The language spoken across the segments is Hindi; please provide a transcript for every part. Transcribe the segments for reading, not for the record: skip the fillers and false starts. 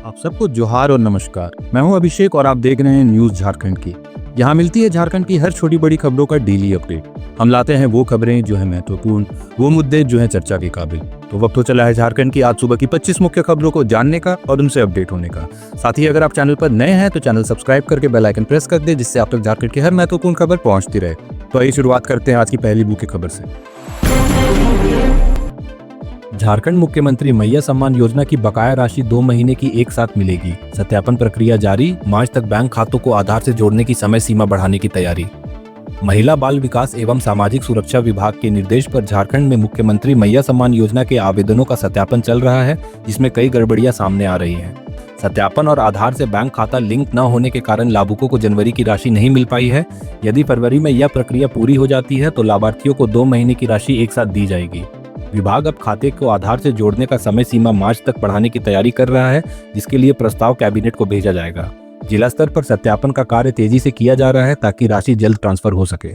आप सबको जोहार और नमस्कार। मैं हूं अभिषेक और आप देख रहे हैं न्यूज़ झारखंड की। यहाँ मिलती है झारखंड की हर छोटी बड़ी खबरों का डेली अपडेट। हम लाते हैं वो खबरें जो है महत्वपूर्ण, वो मुद्दे जो हैं चर्चा के काबिल। तो वक्त हो चला है झारखंड की आज सुबह की 25 मुख्य खबरों को जानने का और उनसे अपडेट होने का। साथ ही अगर आप चैनल पर नए हैं तो चैनल सब्सक्राइब करके बेल आइकन प्रेस कर दे, जिससे आप तक झारखंड की हर महत्वपूर्ण खबर पहुंचती रहे। तो आइए शुरुआत करते हैं आज की पहली मुख्य खबर से। झारखंड मुख्यमंत्री मैया सम्मान योजना की बकाया राशि 2 महीने की एक साथ मिलेगी। सत्यापन प्रक्रिया जारी, मार्च तक बैंक खातों को आधार से जोड़ने की समय सीमा बढ़ाने की तैयारी। महिला बाल विकास एवं सामाजिक सुरक्षा विभाग के निर्देश पर झारखंड में मुख्यमंत्री मैया सम्मान योजना के आवेदनों का सत्यापन चल रहा है, जिसमें कई गड़बड़ियां सामने आ रही हैं। सत्यापन और आधार से बैंक खाता लिंक न होने के कारण लाभुकों को जनवरी की राशि नहीं मिल पाई है। यदि फरवरी में यह प्रक्रिया पूरी हो जाती है तो लाभार्थियों को 2 महीने की राशि एक साथ दी जाएगी। विभाग अब खाते को आधार से जोड़ने का समय सीमा मार्च तक बढ़ाने की तैयारी कर रहा है, जिसके लिए प्रस्ताव कैबिनेट को भेजा जाएगा। जिला स्तर पर सत्यापन का कार्य तेजी से किया जा रहा है ताकि राशि जल्द ट्रांसफर हो सके।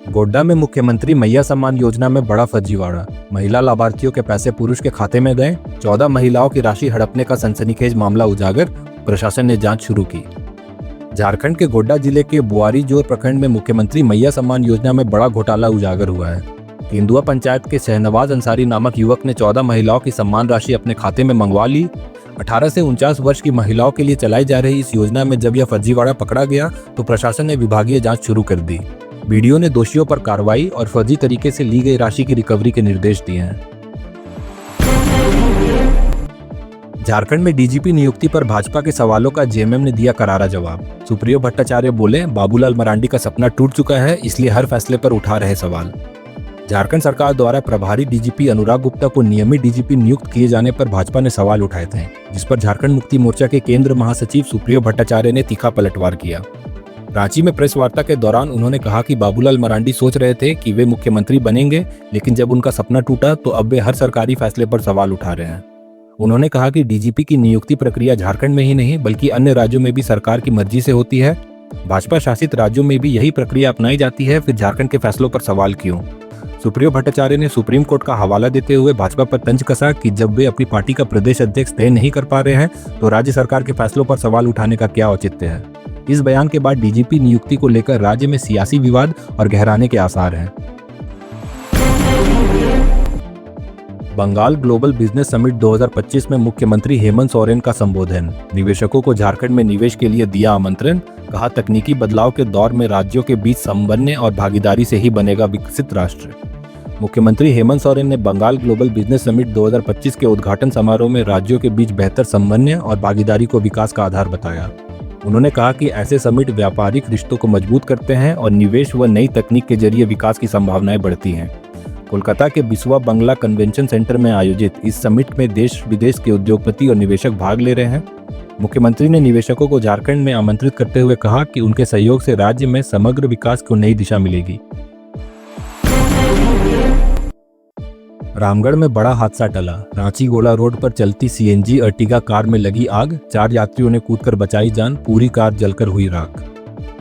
गोड्डा में मुख्यमंत्री मैया सम्मान योजना में बड़ा फर्जीवाड़ा। महिला लाभार्थियों के पैसे पुरुष के खाते में गए। 14 महिलाओं की राशि हड़पने का सनसनीखेज मामला उजागर, प्रशासन ने जांच शुरू की। झारखंड के गोड्डा जिले के बुआरीजोर प्रखंड में मुख्यमंत्री मैया सम्मान योजना में बड़ा घोटाला उजागर हुआ है। तेंदुआ पंचायत के शहनवाज अंसारी नामक युवक ने 14 महिलाओं की सम्मान राशि अपने खाते में मंगवा ली। 18 से 49 वर्ष की महिलाओं के लिए चलाई जा रही इस योजना में जब यह फर्जीवाड़ा पकड़ा गया तो प्रशासन ने विभागीय जांच शुरू कर दी। वीडियो ने दोषियों पर कार्रवाई और फर्जी तरीके से ली गई राशि की रिकवरी के निर्देश दिए हैं। झारखंड में डीजीपी नियुक्ति पर भाजपा के सवालों का जेएमएम ने दिया करारा जवाब। सुप्रियो भट्टाचार्य बोले, बाबूलाल मरांडी का सपना टूट चुका है, इसलिए हर फैसले पर उठा रहे सवाल। झारखंड सरकार द्वारा प्रभारी डीजीपी अनुराग गुप्ता को नियमित डीजीपी नियुक्त किए जाने पर भाजपा ने सवाल उठाए थे, जिस पर झारखंड मुक्ति मोर्चा के केंद्र महासचिव सुप्रियो भट्टाचार्य ने तीखा पलटवार किया। रांची में प्रेस वार्ता के दौरान उन्होंने कहा कि बाबूलाल मरांडी सोच रहे थे कि वे मुख्यमंत्री बनेंगे, लेकिन जब उनका सपना टूटा तो अब वे हर सरकारी फैसले पर सवाल उठा रहे हैं। उन्होंने कहा कि डीजीपी की नियुक्ति प्रक्रिया झारखंड में ही नहीं बल्कि अन्य राज्यों में भी सरकार की मर्जी से होती है। भाजपा शासित राज्यों में भी यही प्रक्रिया अपनाई जाती है, फिर झारखंड के फैसलों पर सवाल क्यों? सुप्रियो भट्टाचार्य ने सुप्रीम कोर्ट का हवाला देते हुए भाजपा पर तंज कसा कि जब वे अपनी पार्टी का प्रदेश अध्यक्ष तय नहीं कर पा रहे हैं तो राज्य सरकार के फैसलों पर सवाल उठाने का क्या औचित्य है। इस बयान के बाद डीजीपी नियुक्ति को लेकर राज्य में सियासी विवाद और गहराने के आसार हैं। बंगाल ग्लोबल बिजनेस समिट 2025 में मुख्यमंत्री हेमंत सोरेन का संबोधन। निवेशकों को झारखंड में निवेश के लिए दिया आमंत्रण। कहा, तकनीकी बदलाव के दौर में राज्यों के बीच समन्वय और भागीदारी से ही बनेगा विकसित राष्ट्र। मुख्यमंत्री हेमंत सोरेन ने बंगाल ग्लोबल बिजनेस समिट 2025 के उद्घाटन समारोह में राज्यों के बीच बेहतर समन्वय और भागीदारी को विकास का आधार बताया। उन्होंने कहा कि ऐसे समिट व्यापारिक रिश्तों को मजबूत करते हैं और निवेश व नई तकनीक के जरिए विकास की संभावनाएं बढ़ती हैं। कोलकाता के बिस्वा बंगला कन्वेंशन सेंटर में आयोजित इस समिट में देश विदेश के उद्योगपति और निवेशक भाग ले रहे हैं। मुख्यमंत्री ने निवेशकों को झारखंड में आमंत्रित करते हुए कहा कि उनके सहयोग से राज्य में समग्र विकास को नई दिशा मिलेगी। रामगढ़ में बड़ा हादसा टला। रांची गोला रोड पर चलती सीएनजी अर्टिगा कार में लगी आग। 4 यात्रियों ने कूदकर बचाई जान, पूरी कार जलकर हुई राख।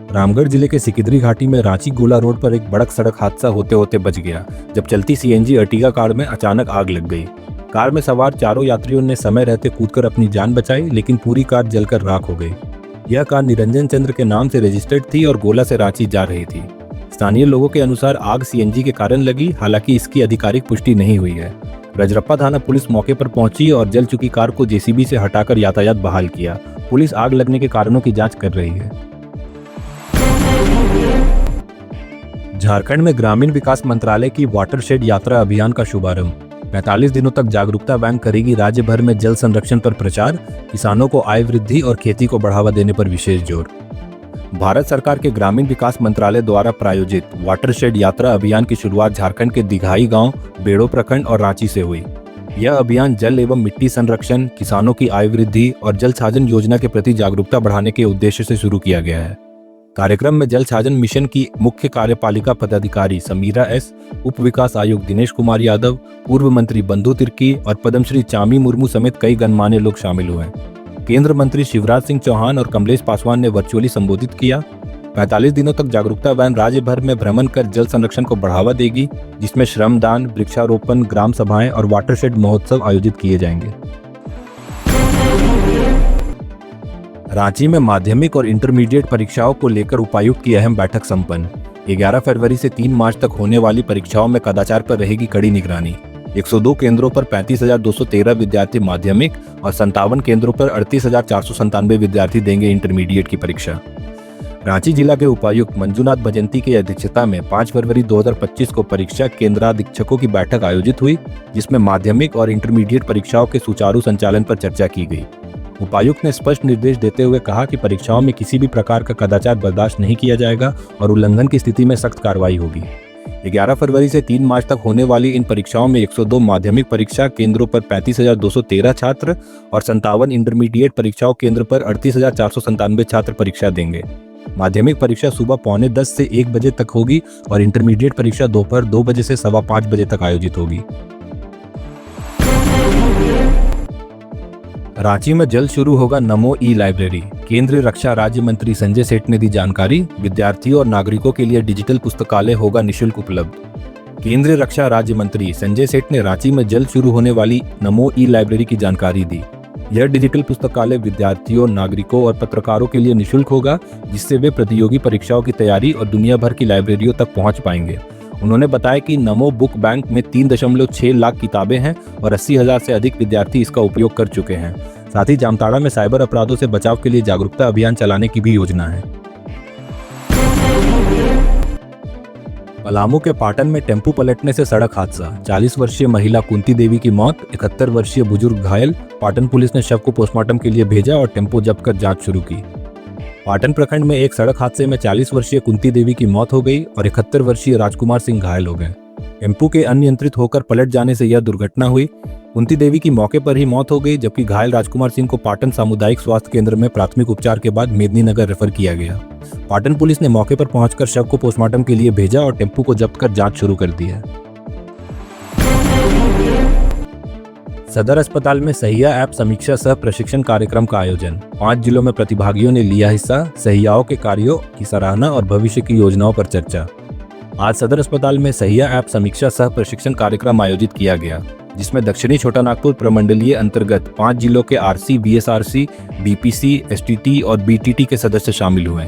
रामगढ़ जिले के सिकिदरी घाटी में रांची गोला रोड पर एक बड़क सड़क हादसा होते होते बच गया, जब चलती सीएनजी अर्टिगा कार में अचानक आग लग गई। कार में सवार 4 यात्रियों ने समय रहते कूदकर अपनी जान बचाई, लेकिन पूरी कार जलकर राख हो गई। यह कार निरंजन चंद्र के नाम से रजिस्टर्ड थी और गोला से रांची जा रही थी। स्थानीय लोगों के अनुसार आग सीएनजी के कारण लगी, हालांकि इसकी आधिकारिक पुष्टि नहीं हुई है। रजरप्पा थाना पुलिस मौके पर पहुंची और जल चुकी कार को जेसीबी से हटाकर यातायात बहाल किया। पुलिस आग लगने के कारणों की जांच कर रही है। झारखंड में ग्रामीण विकास मंत्रालय की वाटरशेड यात्रा अभियान का शुभारंभ। 45 दिनों तक जागरूकता वैन करेगी राज्य भर में जल संरक्षण पर प्रचार। किसानों को आय वृद्धि और खेती को बढ़ावा देने पर विशेष जोर। भारत सरकार के ग्रामीण विकास मंत्रालय द्वारा प्रायोजित वाटरशेड यात्रा अभियान की शुरुआत झारखंड के दिघाई गांव, बेड़ो प्रखंड और रांची से हुई। यह अभियान जल एवं मिट्टी संरक्षण, किसानों की आय वृद्धि और जल छाजन योजना के प्रति जागरूकता बढ़ाने के उद्देश्य से शुरू किया गया है। कार्यक्रम में जल छाजन मिशन की मुख्य कार्यपालिका पदाधिकारी समीरा एस, उप विकास आयुक्त दिनेश कुमार यादव, पूर्व मंत्री बंधु तिर्की और पद्मश्री चामी मुर्मू समेत कई गणमान्य लोग शामिल हुए। केंद्र मंत्री शिवराज सिंह चौहान और कमलेश पासवान ने वर्चुअली संबोधित किया। 45 दिनों तक जागरूकता वैन राज्य भर में भ्रमण कर जल संरक्षण को बढ़ावा देगी, जिसमें श्रमदान, वृक्षारोपण, ग्राम सभाएं और वाटरशेड महोत्सव आयोजित किए जाएंगे। रांची में माध्यमिक और इंटरमीडिएट परीक्षाओं को लेकर उपायुक्त की अहम बैठक संपन्न। 11 फरवरी से 3 मार्च तक होने वाली परीक्षाओं में कदाचार पर रहेगी कड़ी निगरानी। 102 केंद्रों पर 35,213 विद्यार्थी माध्यमिक और 57 केंद्रों पर 38,497 विद्यार्थी देंगे इंटरमीडिएट की परीक्षा। रांची जिला के उपायुक्त मंजुनाथ भजंती की अध्यक्षता में 5 फरवरी 2025 को परीक्षा केंद्राधीक्षकों की बैठक आयोजित हुई, जिसमें माध्यमिक और इंटरमीडिएट परीक्षाओं के सुचारू संचालन पर चर्चा की गई। उपायुक्त ने स्पष्ट निर्देश देते हुए कहा कि परीक्षाओं में किसी भी प्रकार का कदाचार बर्दाश्त नहीं किया जाएगा और उल्लंघन की स्थिति में सख्त कार्रवाई होगी। 11 फरवरी से 3 मार्च तक होने वाली इन परीक्षाओं में 102 माध्यमिक परीक्षा केंद्रों पर 35,213 छात्र और 57 इंटरमीडिएट परीक्षाओं केंद्र पर 38,497 छात्र परीक्षा देंगे। माध्यमिक परीक्षा सुबह 9:45 से 1 बजे तक होगी और इंटरमीडिएट परीक्षा दोपहर 2 बजे से 5:15 बजे तक आयोजित होगी। रांची में जल्द शुरू होगा नमो ई लाइब्रेरी। केंद्रीय रक्षा राज्य मंत्री संजय सेठ ने दी जानकारी। विद्यार्थियों और नागरिकों के लिए डिजिटल पुस्तकालय होगा निःशुल्क उपलब्ध। केंद्रीय रक्षा राज्य मंत्री संजय सेठ ने रांची में जल्द शुरू होने वाली नमो ई लाइब्रेरी की जानकारी दी। यह डिजिटल पुस्तकालय विद्यार्थियों, नागरिकों और पत्रकारों के लिए निःशुल्क होगा, जिससे वे प्रतियोगी परीक्षाओं की तैयारी और दुनिया भर की लाइब्रेरियों तक पहुंच पाएंगे। उन्होंने बताया कि नमो बुक बैंक में 3.6 लाख किताबें हैं और 80,000 से अधिक विद्यार्थी इसका उपयोग कर चुके हैं। साथ ही जामताड़ा में साइबर अपराधों से बचाव के लिए जागरूकता अभियान चलाने की भी योजना है। पलामू के पाटन में टेम्पू पलटने से सड़क हादसा, 40 वर्षीय महिला कुंती देवी की मौत, 71 वर्षीय बुजुर्ग घायल। पाटन पुलिस ने शव को पोस्टमार्टम के लिए भेजा और टेम्पो जब्त कर जांच शुरू की। पाटन प्रखंड में एक सड़क हादसे में 40 वर्षीय कुंती देवी की मौत हो गई और 71 वर्षीय राजकुमार सिंह घायल हो गए। टेम्पो के अनियंत्रित होकर पलट जाने से यह दुर्घटना हुई। कुंती देवी की मौके पर ही मौत हो गई, जबकि घायल राजकुमार सिंह को पाटन सामुदायिक स्वास्थ्य केंद्र में प्राथमिक उपचार के बाद मेदिनीनगर रेफर किया गया। पाटन पुलिस ने मौके पर पहुंचकर शव को पोस्टमार्टम के लिए भेजा और टेम्पो को जब्त कर जांच शुरू कर दी है। सदर अस्पताल में सहिया ऐप समीक्षा सह प्रशिक्षण कार्यक्रम का आयोजन। 5 जिलों में प्रतिभागियों ने लिया हिस्सा। सहियाओं के कार्यों की सराहना और भविष्य की योजनाओं पर चर्चा। आज सदर अस्पताल में सहिया ऐप समीक्षा सह प्रशिक्षण कार्यक्रम आयोजित किया गया, जिसमें दक्षिणी छोटा नागपुर प्रमंडलीय अंतर्गत 5 जिलों के आरसी, बीएसआरसी, बीपीसी, एसटीटी और बीटीटी के सदस्य शामिल हुए।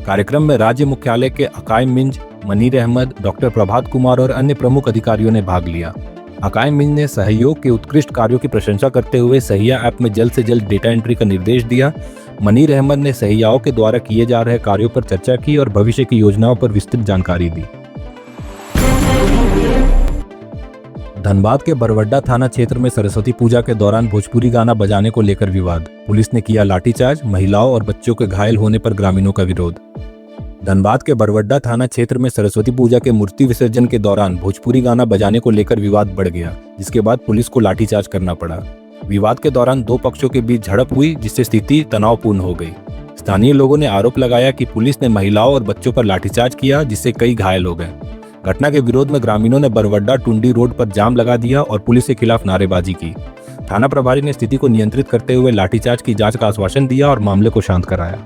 कार्यक्रम में राज्य मुख्यालय के अकायम मिंज, मनीर अहमद, डॉक्टर प्रभात कुमार और अन्य प्रमुख अधिकारियों ने भाग लिया। अकायम मिंज ने सहयोग के उत्कृष्ट कार्यों की प्रशंसा करते हुए सहिया ऐप में जल्द से जल्द डेटा एंट्री का निर्देश दिया। मनीर अहमद ने सहियाओं के द्वारा किए जा रहे कार्यों पर चर्चा की और भविष्य की योजनाओं पर विस्तृत जानकारी दी। धनबाद के बरवड्डा थाना क्षेत्र में सरस्वती पूजा के दौरान भोजपुरी गाना बजाने को लेकर विवाद। पुलिस ने किया लाठीचार्ज। महिलाओं और बच्चों के घायल होने पर ग्रामीणों का विरोध। धनबाद के बरवड्डा थाना क्षेत्र में सरस्वती पूजा के मूर्ति विसर्जन के दौरान भोजपुरी गाना बजाने को लेकर विवाद बढ़ गया, जिसके बाद पुलिस को लाठीचार्ज करना पड़ा। विवाद के दौरान 2 पक्षों के बीच झड़प हुई, जिससे स्थिति तनावपूर्ण हो गई। स्थानीय लोगों ने आरोप लगाया कि पुलिस ने महिलाओं और बच्चों पर लाठीचार्ज किया, जिससे कई घायल हो गए। घटना के विरोध में ग्रामीणों ने बरवड्डा टुंडी रोड पर जाम लगा दिया और पुलिस के खिलाफ नारेबाजी की। थाना प्रभारी ने स्थिति को नियंत्रित करते हुए लाठीचार्ज की जांच का आश्वासन दिया और मामले को शांत कराया।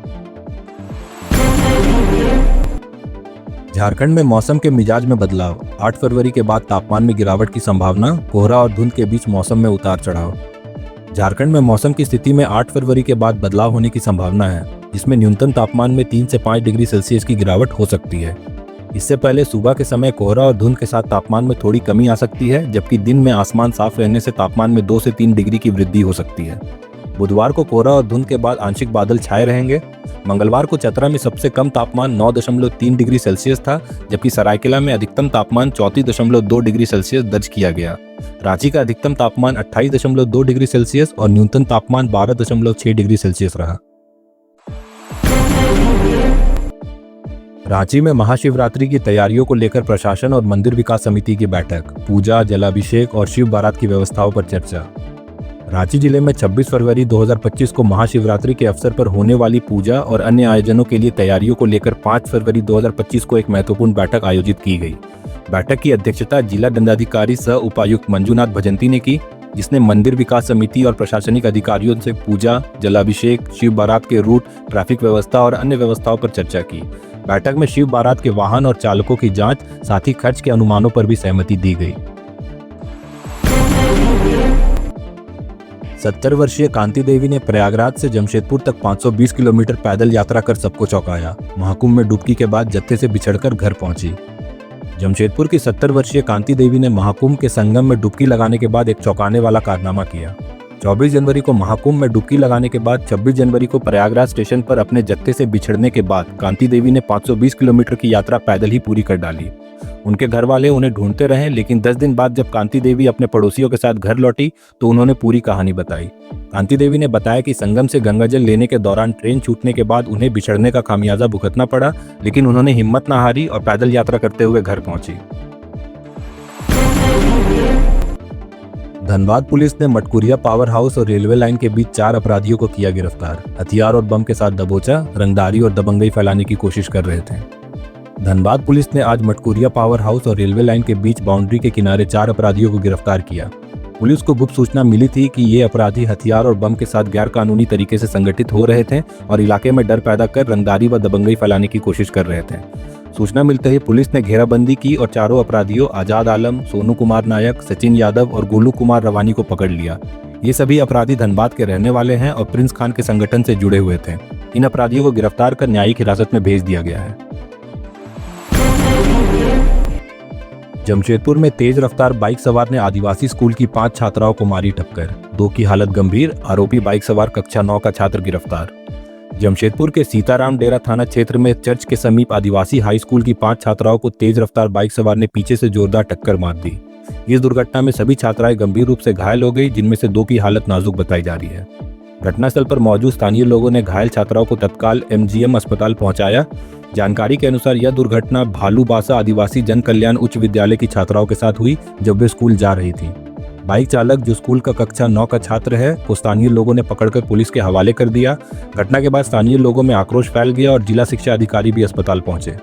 झारखंड में मौसम के मिजाज में बदलाव। 8 फरवरी के बाद तापमान में गिरावट की संभावना। कोहरा और धुंध के बीच मौसम में उतार चढ़ाव। झारखंड में मौसम की स्थिति में 8 फरवरी के बाद बदलाव होने की संभावना है, जिसमें न्यूनतम तापमान में 3 से 5 डिग्री सेल्सियस की गिरावट हो सकती है। इससे पहले सुबह के समय कोहरा और धुंध के साथ तापमान में थोड़ी कमी आ सकती है, जबकि दिन में आसमान साफ रहने से तापमान में 2 से 3 डिग्री की वृद्धि हो सकती है। बुधवार को कोहरा और धुंध के बाद आंशिक बादल छाए रहेंगे। मंगलवार को चतरा में सबसे कम तापमान 9.3 डिग्री सेल्सियस था, जबकि सरायकेला में अधिकतम तापमान 34.2 डिग्री सेल्सियस दर्ज किया गया। रांची का अधिकतम तापमान 28.2 डिग्री सेल्सियस और न्यूनतम तापमान 12.6 डिग्री सेल्सियस रहा। रांची में महाशिवरात्रि की तैयारियों को लेकर प्रशासन और मंदिर विकास समिति की बैठक। पूजा, जलाभिषेक और शिव बारात की व्यवस्थाओं पर चर्चा। रांची जिले में 26 फरवरी 2025 को महाशिवरात्रि के अवसर पर होने वाली पूजा और अन्य आयोजनों के लिए तैयारियों को लेकर 5 फरवरी 2025 को एक महत्वपूर्ण बैठक आयोजित की गई। बैठक की अध्यक्षता जिला दंडाधिकारी सह उपायुक्त मंजुनाथ भजंती ने की, जिसने मंदिर विकास समिति और प्रशासनिक अधिकारियों से पूजा, जलाभिषेक, शिव बारात के रूट, ट्रैफिक व्यवस्था और अन्य व्यवस्थाओं पर चर्चा की। बैठक में शिव बारात के वाहन और चालकों की जांच, साथ ही खर्च के अनुमानों पर भी सहमति दी गई। 70 वर्षीय कांति देवी ने प्रयागराज से जमशेदपुर तक 520 किलोमीटर पैदल यात्रा कर सबको चौंकाया। महाकुंभ में डुबकी के बाद जत्थे से बिछड़कर घर पहुंची। जमशेदपुर की 70 वर्षीय कांति देवी ने महाकुंभ के संगम में डुबकी लगाने के बाद एक चौंकाने वाला कारनामा किया। 24 जनवरी को महाकुंभ में डुबकी लगाने के बाद 26 जनवरी को प्रयागराज स्टेशन पर अपने जत्थे से बिछड़ने के बाद कांति देवी ने 520 किलोमीटर की यात्रा पैदल ही पूरी कर डाली। उनके घर वाले उन्हें ढूंढते रहे, लेकिन 10 दिन बाद जब कांति देवी अपने पड़ोसियों के साथ घर लौटी तो उन्होंने पूरी कहानी बताई। कांति देवी ने बताया कि संगम से गंगाजल लेने के दौरान ट्रेन छूटने के बाद उन्हें बिछड़ने का खामियाजा भुगतना पड़ा, लेकिन उन्होंने हिम्मत न हारी और पैदल यात्रा करते हुए घर पहुंची। धनबाद पुलिस ने मटकुरिया पावर हाउस और रेलवे लाइन के बीच 4 अपराधियों को किया गिरफ्तार। हथियार और बम के साथ दबोचा, रंगदारी और दबंगई फैलाने की कोशिश कर रहे थे। धनबाद पुलिस ने आज मटकुरिया पावर हाउस और रेलवे लाइन के बीच बाउंड्री के किनारे 4 अपराधियों को गिरफ्तार किया। पुलिस को गुप्त सूचना मिली थी कि ये अपराधी हथियार और बम के साथ गैरकानूनी तरीके से संगठित हो रहे थे और इलाके में डर पैदा कर रंगदारी व दबंगई फैलाने की कोशिश कर रहे थे। सूचना मिलते ही पुलिस ने घेराबंदी की और चारों अपराधियों आजाद आलम, सोनू कुमार नायक, सचिन यादव और गोलू कुमार रवानी को पकड़ लिया। ये सभी अपराधी धनबाद के रहने वाले हैं और प्रिंस खान के संगठन से जुड़े हुए थे। इन अपराधियों को गिरफ्तार कर न्यायिक हिरासत में भेज दिया गया है। जमशेदपुर में तेज रफ्तार बाइक सवार ने आदिवासी स्कूल की 5 छात्राओं को मारी टक्कर, 2 की हालत गंभीर। आरोपी बाइक सवार कक्षा 9 का छात्र गिरफ्तार। जमशेदपुर के सीताराम डेरा थाना क्षेत्र में चर्च के समीप आदिवासी हाई स्कूल की 5 छात्राओं को तेज रफ्तार बाइक सवार ने पीछे से जोरदार टक्कर मार दी। इस दुर्घटना में सभी छात्राएं गंभीर रूप से घायल हो गई, जिनमें से 2 की हालत नाजुक बताई जा रही है। घटनास्थल पर मौजूद स्थानीय लोगों ने घायल छात्राओं को तत्काल MGM अस्पताल पहुंचाया। जानकारी के अनुसार यह दुर्घटना भालूबासा आदिवासी जन कल्याण उच्च विद्यालय की छात्राओं के साथ हुई जब वे स्कूल जा रही थी। बाइक चालक, जो स्कूल का कक्षा 9 का छात्र है, को स्थानीय लोगों ने पकड़कर पुलिस के हवाले कर दिया। घटना के बाद स्थानीय लोगों में आक्रोश फैल गया और जिला शिक्षा अधिकारी भी अस्पताल पहुंचे।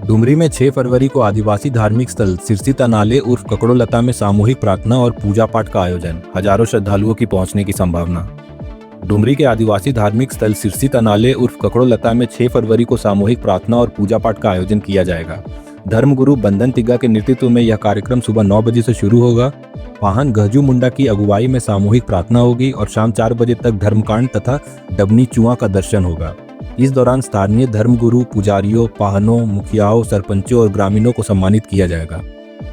डुमरी में 6 फरवरी को आदिवासी धार्मिक स्थल सिरसी तनाले उर्फ ककड़ोलता में सामूहिक प्रार्थना और पूजा पाठ का आयोजन, हजारों श्रद्धालुओं की पहुंचने की संभावना। डुमरी के आदिवासी धार्मिक स्थल सिरसी तनाले उर्फ ककड़ोलता में 6 फरवरी को सामूहिक प्रार्थना और पूजा पाठ का आयोजन किया जाएगा। धर्मगुरु बंधन तिग्गा के नेतृत्व में यह कार्यक्रम सुबह 9 बजे से शुरू होगा। वाहन गहजू मुंडा की अगुवाई में सामूहिक प्रार्थना होगी और शाम 4 बजे तक धर्मकांड तथा डबनी चुआ का दर्शन होगा। इस दौरान स्थानीय धर्मगुरु, पुजारियों, पाहनों, मुखियाओं, सरपंचों और ग्रामीणों को सम्मानित किया जाएगा।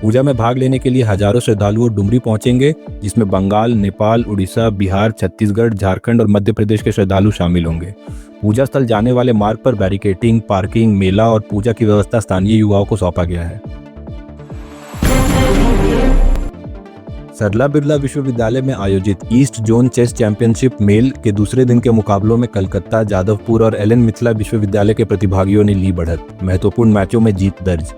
पूजा में भाग लेने के लिए हजारों श्रद्धालुओं डुमरी पहुंचेंगे, जिसमें बंगाल, नेपाल, उड़ीसा, बिहार, छत्तीसगढ़, झारखंड और मध्य प्रदेश के श्रद्धालु शामिल होंगे। पूजा स्थल जाने वाले मार्ग पर बैरिकेटिंग, पार्किंग, मेला और पूजा की व्यवस्था स्थानीय युवाओं को सौंपा गया है। सरला बिरला विश्वविद्यालय में आयोजित east zone chess championship male के दूसरे दिन के मुकाबलों में कलकत्ता, जादवपुर और एलन मिथिला विश्वविद्यालय के प्रतिभागियों ने ली बढ़त, महत्वपूर्ण मैचों में जीत दर्ज।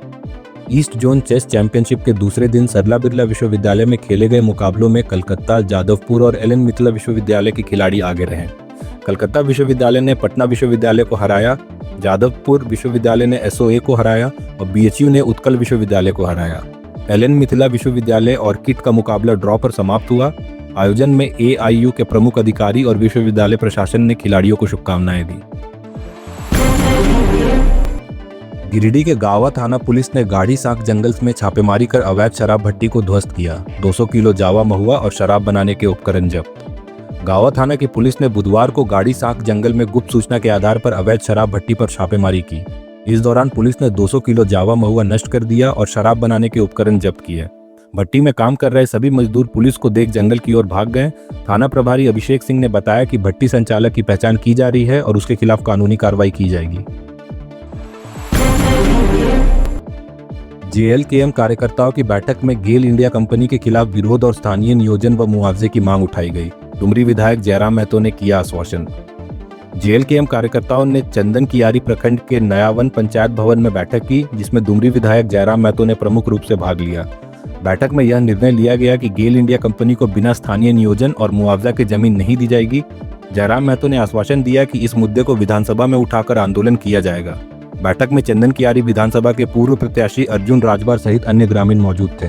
ईस्ट जोन चेस चैंपियनशिप के दूसरे दिन सरला बिरला विश्वविद्यालय में खेले गए मुकाबलों में कलकत्ता, जादवपुर और एलन मिथिला विश्वविद्यालय के खिलाड़ी आगे रहे। कलकत्ता विश्वविद्यालय ने पटना विश्वविद्यालय को हराया, जादवपुर विश्वविद्यालय ने SOA को हराया और BHU ने उत्कल विश्वविद्यालय को हराया। एलन मिथिला विश्वविद्यालय और किट का मुकाबला ड्रॉ पर समाप्त हुआ। आयोजन में AIU के प्रमुख अधिकारी और विश्वविद्यालय प्रशासन ने खिलाड़ियों को शुभकामनाएं दी। गिरिडीह के गावा थाना पुलिस ने गाड़ी साक जंगल में छापेमारी कर अवैध शराब भट्टी को ध्वस्त किया। 200 किलो जावा महुआ और शराब बनाने के उपकरण जब्त। गावा थाना की पुलिस ने बुधवार को गाड़ी साक जंगल में गुप्त सूचना के आधार पर अवैध शराब भट्टी पर छापेमारी की। इस दौरान पुलिस ने 200 किलो जावा महुआ नष्ट कर दिया और शराब बनाने के उपकरण जब्त किए। भट्टी में काम कर रहे सभी मजदूर पुलिस को देख जंगल की ओर भाग गए। थाना प्रभारी अभिषेक सिंह ने बताया कि भट्टी संचालक की पहचान की जा रही है और उसके खिलाफ कानूनी कार्रवाई की जाएगी। JLKM कार्यकर्ताओं की बैठक में गेल इंडिया कंपनी के खिलाफ विरोध और स्थानीय नियोजन व मुआवजे की मांग उठाई गई। डुमरी विधायक जयराम महतो ने किया आश्वासन। JLKM कार्यकर्ताओं ने चंदन कियारी प्रखंड के नयावन पंचायत भवन में बैठक की, जिसमें डुमरी विधायक जयराम महतो ने प्रमुख रूप से भाग लिया। बैठक में यह निर्णय लिया गया कि गेल इंडिया कंपनी को बिना स्थानीय नियोजन और मुआवजा की जमीन नहीं दी जाएगी। जयराम महतो ने आश्वासन दिया कि इस मुद्दे को विधानसभा में उठाकर आंदोलन किया जाएगा। बैठक में चंदन कियारी विधानसभा के पूर्व प्रत्याशी अर्जुन राजभर सहित अन्य ग्रामीण मौजूद थे।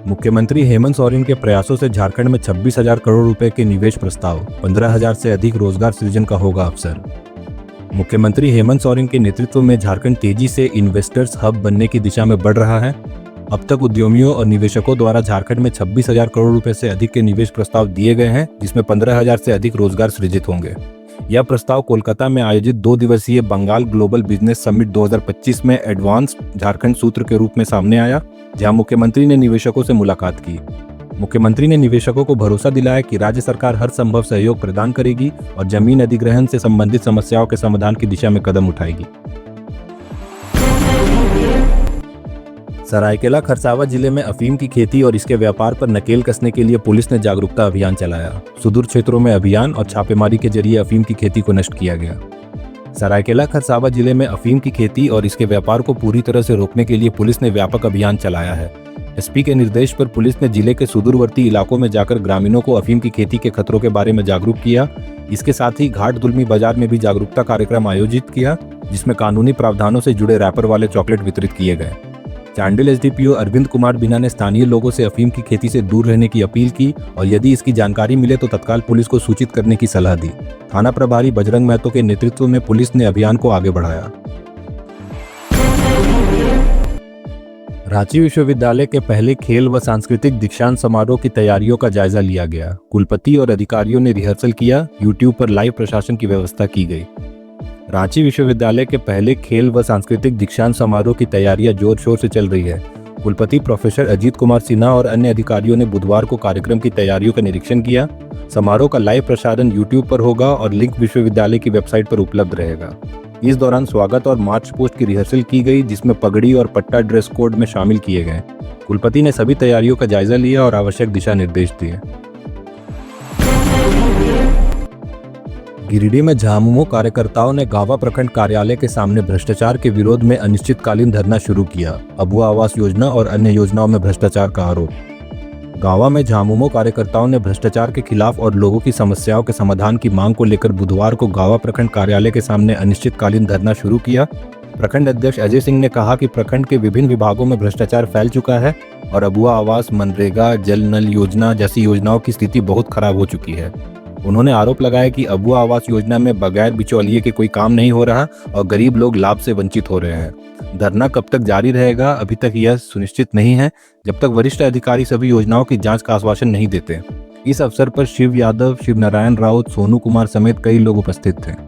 मुख्यमंत्री हेमंत सोरेन के प्रयासों से झारखंड में 26,000 करोड़ रुपए के निवेश प्रस्ताव, 15,000 से अधिक रोजगार सृजन का होगा अवसर। मुख्यमंत्री हेमंत सोरेन के नेतृत्व में झारखंड तेजी से इन्वेस्टर्स हब बनने की दिशा में बढ़ रहा है। अब तक उद्यमियों और निवेशकों द्वारा झारखंड में 26,000 करोड़ रुपए से अधिक के निवेश प्रस्ताव दिए गए हैं, जिसमें 15,000 से अधिक रोजगार सृजित होंगे। यह प्रस्ताव कोलकाता में आयोजित 2 दिवसीय बंगाल ग्लोबल बिजनेस समिट 2025 में एडवांस झारखंड सूत्र के रूप में सामने आया, जहां मुख्यमंत्री ने निवेशकों से मुलाकात की। मुख्यमंत्री ने निवेशकों को भरोसा दिलाया कि राज्य सरकार हर संभव सहयोग प्रदान करेगी और जमीन अधिग्रहण से संबंधित समस्याओं के समाधान की दिशा में कदम उठाएगी। सरायकेला खरसावां जिले में अफीम की खेती और इसके व्यापार पर नकेल कसने के लिए पुलिस ने जागरूकता अभियान चलाया। सुदूर क्षेत्रों में अभियान और छापेमारी के जरिए अफीम की खेती को नष्ट किया गया। सरायकेला खरसावां जिले में अफीम की खेती और इसके व्यापार को पूरी तरह से रोकने के लिए पुलिस ने व्यापक अभियान चलाया है। एसपी के निर्देश पर पुलिस ने जिले के सुदूरवर्ती इलाकों में जाकर ग्रामीणों को अफीम की खेती के खतरों के बारे में जागरूक किया। इसके साथ ही घाट दुलमी बाजार में भी जागरूकता कार्यक्रम आयोजित किया, जिसमें कानूनी प्रावधानों से जुड़े रैपर वाले चॉकलेट वितरित किए गए। चांडिल एसडीपीओ अरविंद कुमार बिना ने स्थानीय लोगों से अफीम की खेती से दूर रहने की अपील की और यदि इसकी जानकारी मिले तो तत्काल पुलिस को सूचित करने की सलाह दी। थाना प्रभारी बजरंग महतो के नेतृत्व में पुलिस ने अभियान को आगे बढ़ाया। रांची विश्वविद्यालय के पहले खेल व सांस्कृतिक दीक्षांत समारोह की तैयारियों का जायजा लिया गया। कुलपति और अधिकारियों ने रिहर्सल किया। यूट्यूब पर लाइव प्रशासन की व्यवस्था की गई। रांची विश्वविद्यालय के पहले खेल व सांस्कृतिक दीक्षांत समारोह की तैयारियां जोर शोर से चल रही है। कुलपति प्रोफेसर अजीत कुमार सिन्हा और अन्य अधिकारियों ने बुधवार को कार्यक्रम की तैयारियों का निरीक्षण किया। समारोह का लाइव प्रसारण यूट्यूब पर होगा और लिंक विश्वविद्यालय की वेबसाइट पर उपलब्ध रहेगा। इस दौरान स्वागत और मार्च पोस्ट की रिहर्सल की गई, जिसमें पगड़ी और पट्टा ड्रेस कोड में शामिल किए गए। कुलपति ने सभी तैयारियों का जायजा लिया और आवश्यक दिशा निर्देश दिए। गिरिडीह में झामुमो कार्यकर्ताओं ने गावा प्रखंड कार्यालय के सामने भ्रष्टाचार के विरोध में अनिश्चितकालीन धरना शुरू किया। अबुआ आवास योजना और अन्य योजनाओं में भ्रष्टाचार का आरोप। गावा में झामुमो कार्यकर्ताओं ने भ्रष्टाचार के खिलाफ और लोगों की समस्याओं के समाधान की मांग को लेकर बुधवार को गावा प्रखंड कार्यालय के सामने अनिश्चितकालीन धरना शुरू किया। प्रखंड अध्यक्ष अजय सिंह ने कहा कि प्रखंड के विभिन्न विभागों में भ्रष्टाचार फैल चुका है और अबुआ आवास, मनरेगा, जल नल योजना जैसी योजनाओं की स्थिति बहुत खराब हो चुकी है। उन्होंने आरोप लगाया कि अबुआ आवास योजना में बगैर बिचौलिए के कोई काम नहीं हो रहा और गरीब लोग लाभ से वंचित हो रहे हैं। धरना कब तक जारी रहेगा, अभी तक यह सुनिश्चित नहीं है, जब तक वरिष्ठ अधिकारी सभी योजनाओं की जांच का आश्वासन नहीं देते। इस अवसर पर शिव यादव, शिव नारायण राउत, सोनू कुमार समेत कई लोग उपस्थित थे।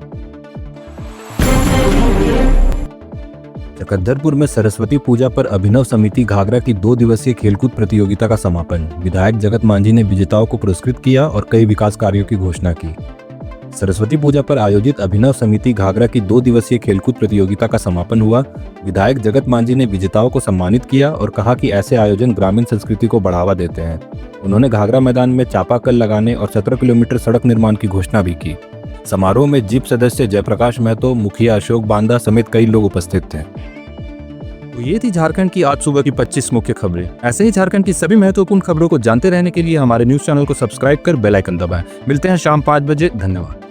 चकद्दरपुर में सरस्वती पूजा पर अभिनव समिति घाघरा की 2 दिवसीय खेलकूद प्रतियोगिता का समापन। विधायक जगत मांझी ने विजेताओं को पुरस्कृत किया और कई विकास कार्यों की घोषणा की। सरस्वती पूजा पर आयोजित अभिनव समिति घाघरा की 2 दिवसीय खेलकूद प्रतियोगिता का समापन हुआ। विधायक जगत मांझी ने विजेताओं को सम्मानित किया और कहा कि ऐसे आयोजन ग्रामीण संस्कृति को बढ़ावा देते हैं। उन्होंने घाघरा मैदान में चापाकल लगाने और 17 किलोमीटर सड़क निर्माण की घोषणा भी की। समारोह में जीप सदस्य जयप्रकाश महतो, मुखिया अशोक बांदा समेत कई लोग उपस्थित थे। तो ये थी झारखंड की आज सुबह की 25 मुख्य खबरें। ऐसे ही झारखंड की सभी महत्वपूर्ण खबरों को जानते रहने के लिए हमारे न्यूज चैनल को सब्सक्राइब कर बेल आइकन दबाएं। मिलते हैं शाम 5 बजे। धन्यवाद।